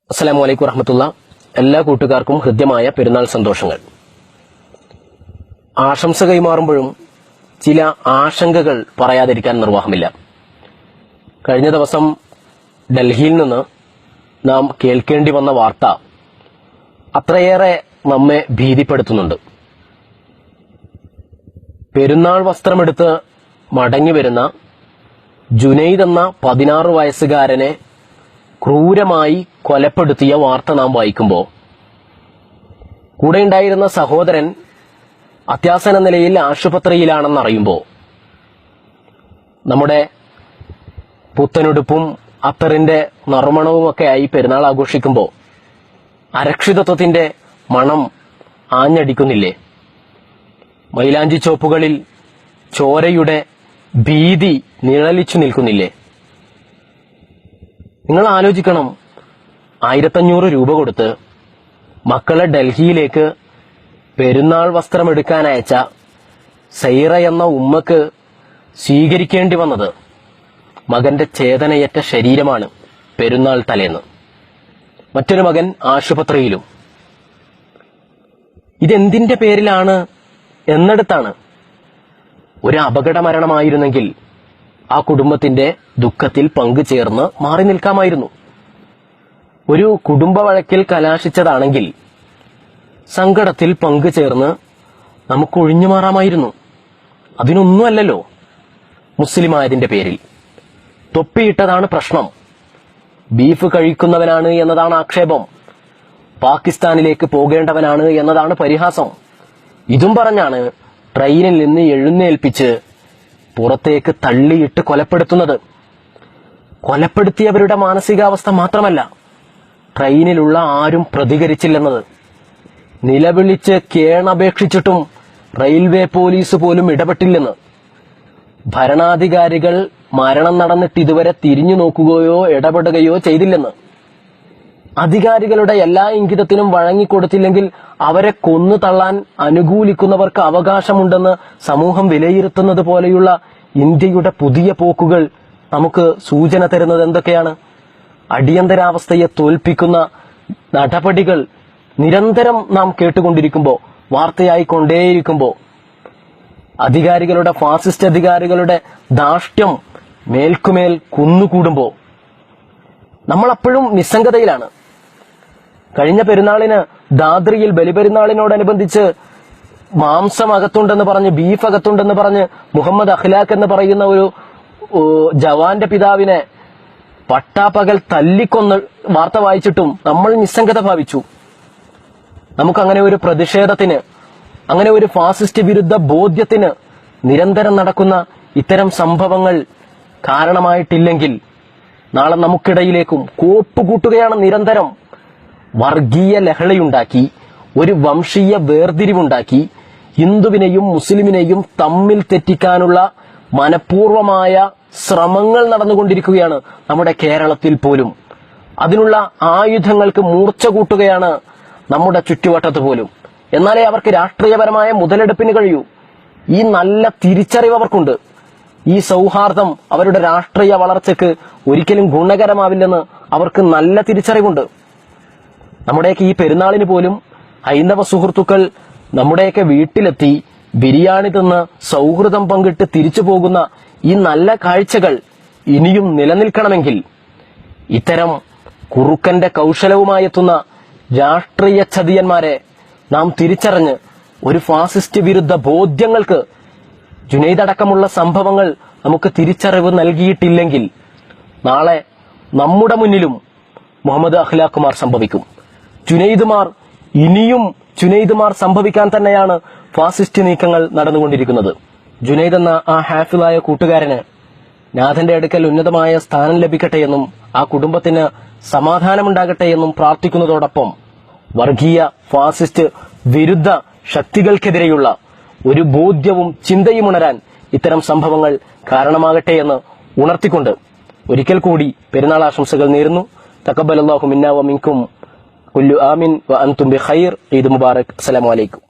അസ്സലാമു അലൈക്കും വറഹ്മത്തുള്ളാഹി. എല്ലാ കൂട്ടുകാർക്കും ഹൃദ്യമായ പെരുന്നാൾ സന്തോഷങ്ങൾ. ആശംസ കൈമാറുമ്പോഴും ചില ആശങ്കകൾ പറയാതിരിക്കാൻ നിർവാഹമില്ല. കഴിഞ്ഞ ദിവസം ഡൽഹിയിൽ നിന്ന് നാം കേൾക്കേണ്ടി വന്ന വാർത്ത അത്രയേറെ നമ്മെ ഭീതിപ്പെടുത്തുന്നുണ്ട്. പെരുന്നാൾ വസ്ത്രമെടുത്ത് മടങ്ങി വരുന്ന ജുനൈദ് എന്ന 16 വയസ്സുകാരനെ ക്രൂരമായി കൊലപ്പെടുത്തിയ വാർത്ത നാം വായിക്കുമ്പോൾ കൂടെയുണ്ടായിരുന്ന സഹോദരൻ അത്യാസന്ന നിലയിൽ ആശുപത്രിയിലാണെന്നറിയുമ്പോൾ നമ്മുടെ പുത്തനുടുപ്പും അത്തറിന്റെ നറുമണവുമൊക്കെ ആയി പെരുന്നാൾ ആഘോഷിക്കുമ്പോൾ അരക്ഷിതത്വത്തിന്റെ മണം ആഞ്ഞടിക്കുന്നില്ലേ? മൈലാഞ്ചി ചോപ്പുകളിൽ ചോരയുടെ ഭീതി നിഴലിച്ചു നിൽക്കുന്നില്ലേ? നിങ്ങൾ ആലോചിക്കണം, 1500 രൂപ കൊടുത്ത് മക്കളെ ഡൽഹിയിലേക്ക് പെരുന്നാൾ വസ്ത്രം എടുക്കാൻ അയച്ച സൈറ എന്ന ഉമ്മക്ക് സ്വീകരിക്കേണ്ടി വന്നത് മകന്റെ ചേതനയറ്റ ശരീരമാണ് പെരുന്നാൾ തലേന്ന്. മറ്റൊരു മകൻ ആശുപത്രിയിലും. ഇതെന്തിന്റെ പേരിലാണ് എന്നിടത്താണ്. ഒരു അപകട മരണമായിരുന്നെങ്കിൽ ആ കുടുംബത്തിന്റെ ദുഃഖത്തിൽ പങ്കുചേർന്ന് മാറി നിൽക്കാമായിരുന്നു. ഒരു കുടുംബ വഴക്കിൽ കലാശിച്ചതാണെങ്കിൽ സങ്കടത്തിൽ പങ്കുചേർന്ന് നമുക്ക് ഒഴിഞ്ഞു മാറാമായിരുന്നു. അതിനൊന്നുമല്ലല്ലോ മുസ്ലിമായതിന്റെ പേരിൽ. തൊപ്പിയിട്ടതാണ് പ്രശ്നം, ബീഫ് കഴിക്കുന്നവനാണ് എന്നതാണ് ആക്ഷേപം, പാകിസ്ഥാനിലേക്ക് പോകേണ്ടവനാണ് എന്നതാണ് പരിഹാസം. ഇതും പറഞ്ഞാണ് ട്രെയിനിൽ നിന്ന് എഴുന്നേൽപ്പിച്ച് പുറത്തേക്ക് തള്ളിയിട്ട് കൊലപ്പെടുത്തുന്നത്. കൊലപ്പെടുത്തിയവരുടെ മാനസികാവസ്ഥ മാത്രമല്ല, ട്രെയിനിലുള്ള ആരും പ്രതികരിച്ചില്ലെന്നത്. നിലവിളിച്ച് കേണപേക്ഷിച്ചിട്ടും റെയിൽവേ പോലീസ് പോലും ഇടപെട്ടില്ലെന്ന്. ഭരണാധികാരികൾ മരണം നടന്നിട്ട് ഇതുവരെ തിരിഞ്ഞു നോക്കുകയോ ഇടപെടുകയോ ചെയ്തില്ലെന്ന്. അധികാരികളുടെ എല്ലാ ഇംഗിതത്തിനും വഴങ്ങിക്കൊടുത്തില്ലെങ്കിൽ അവരെ കൊന്നു തള്ളാൻ അനുകൂലിക്കുന്നവർക്ക് അവകാശമുണ്ടെന്ന് സമൂഹം വിലയിരുത്തുന്നത് പോലെയുള്ള ഇന്ത്യയുടെ പുതിയ പോക്കുകൾ നമുക്ക് സൂചന തരുന്നത് എന്തൊക്കെയാണ്? അടിയന്തരാവസ്ഥയെ തോൽപ്പിക്കുന്ന നടപടികൾ നിരന്തരം നാം കേട്ടുകൊണ്ടിരിക്കുമ്പോൾ, വാർത്തയായി കൊണ്ടേയിരിക്കുമ്പോൾ, അധികാരികളുടെ ഫാസിസ്റ്റ് അധികാരികളുടെ ധാർഷ്ട്യം മേൽക്കുമേൽ കുന്നുകൂടുമ്പോൾ നമ്മളപ്പോഴും നിസ്സംഗതയിലാണ്. കഴിഞ്ഞ പെരുന്നാളിന് ദാദ്രിയിൽ ബലിപെരുന്നാളിനോടനുബന്ധിച്ച് മാംസം അകത്തുണ്ടെന്ന് പറഞ്ഞ്, ബീഫ് അകത്തുണ്ടെന്ന് പറഞ്ഞ് മുഹമ്മദ് അഖ്ലാഖ് എന്ന് പറയുന്ന ഒരു ജവാന്റെ പിതാവിനെ പട്ടാപ്പകൽ തല്ലിക്കൊന്ന് വാർത്ത വായിച്ചിട്ടും നമ്മൾ നിസ്സംഗത ഭാവിച്ചു. നമുക്കങ്ങനെ ഒരു പ്രതിഷേധത്തിന്, അങ്ങനെ ഒരു ഫാസിസ്റ്റ് വിരുദ്ധ ബോധ്യത്തിന് നിരന്തരം നടക്കുന്ന ഇത്തരം സംഭവങ്ങൾ കാരണമായിട്ടില്ലെങ്കിൽ നാളെ നമുക്കിടയിലേക്കും കോപ്പുകൂട്ടുകയാണ് നിരന്തരം. വർഗീയ ലഹളയുണ്ടാക്കി, ഒരു വംശീയ വേർതിരിവുണ്ടാക്കി, ഹിന്ദുവിനെയും മുസ്ലിമിനെയും തമ്മിൽ തെറ്റിക്കാനുള്ള മനഃപൂർവമായ ശ്രമങ്ങൾ നടന്നുകൊണ്ടിരിക്കുകയാണ് നമ്മുടെ കേരളത്തിൽ പോലും. അതിനുള്ള ആയുധങ്ങൾക്ക് മൂർച്ച കൂട്ടുകയാണ് നമ്മുടെ ചുറ്റുവട്ടത്ത് പോലും. എന്നാലേ അവർക്ക് രാഷ്ട്രീയപരമായ മുതലെടുപ്പിന് കഴിയൂ. ഈ നല്ല തിരിച്ചറിവ് അവർക്കുണ്ട്. ഈ സൗഹാർദ്ദം അവരുടെ രാഷ്ട്രീയ വളർച്ചയ്ക്ക് ഒരിക്കലും ഗുണകരമാവില്ലെന്ന് അവർക്ക് നല്ല തിരിച്ചറിവുണ്ട്. നമ്മുടെയൊക്കെ ഈ പെരുന്നാളിന് പോലും ഹൈന്ദവ സുഹൃത്തുക്കൾ നമ്മുടെയൊക്കെ വീട്ടിലെത്തി ബിരിയാണി തിന്ന് സൗഹൃദം പങ്കിട്ട് തിരിച്ചു പോകുന്ന ഈ നല്ല കാഴ്ചകൾ ഇനിയും നിലനിൽക്കണമെങ്കിൽ ഇത്തരം കുറുക്കന്റെ കൗശലവുമായി എത്തുന്ന രാഷ്ട്രീയ ചതിയന്മാരെ നാം തിരിച്ചറിഞ്ഞ് ഒരു ഫാസിസ്റ്റ് വിരുദ്ധ ബോധ്യങ്ങൾക്ക് ജുനൈദ് അടക്കമുള്ള സംഭവങ്ങൾ നമുക്ക് തിരിച്ചറിവ് നൽകിയിട്ടില്ലെങ്കിൽ നാളെ നമ്മുടെ മുന്നിലും മുഹമ്മദ് അഖ്ലാഖുമാർ സംഭവിക്കും. ഇനിയും ജുനൈദുമാർ സംഭവിക്കാൻ തന്നെയാണ് ഫാസിസ്റ്റ് നീക്കങ്ങൾ നടന്നുകൊണ്ടിരിക്കുന്നത്. ജുനൈദ് എന്ന ആ ഹാഫിളായ കൂട്ടുകാരന് നാഥന്റെ അടുക്കൽ ഉന്നതമായ സ്ഥാനം ലഭിക്കട്ടെ എന്നും ആ കുടുംബത്തിന് സമാധാനമുണ്ടാകട്ടെ എന്നും പ്രാർത്ഥിക്കുന്നതോടൊപ്പം വർഗീയ ഫാസിസ്റ്റ് വിരുദ്ധ ശക്തികൾക്കെതിരെയുള്ള ഒരു ബോധ്യവും ചിന്തയും ഉണരാൻ ഇത്തരം സംഭവങ്ങൾ കാരണമാകട്ടെ എന്ന് ഉണർത്തിക്കൊണ്ട് ഒരിക്കൽ കൂടി പെരുന്നാൾ ആശംസകൾ നേരുന്നു. തഖബ്ബലല്ലാഹു മിന്നാ വ മിൻകും കുല്ലു ആമിൻ വ അൻതും ബിഖൈർ. ഈദ് മുബാറക്. അസ്സലാമു അലൈക്കും.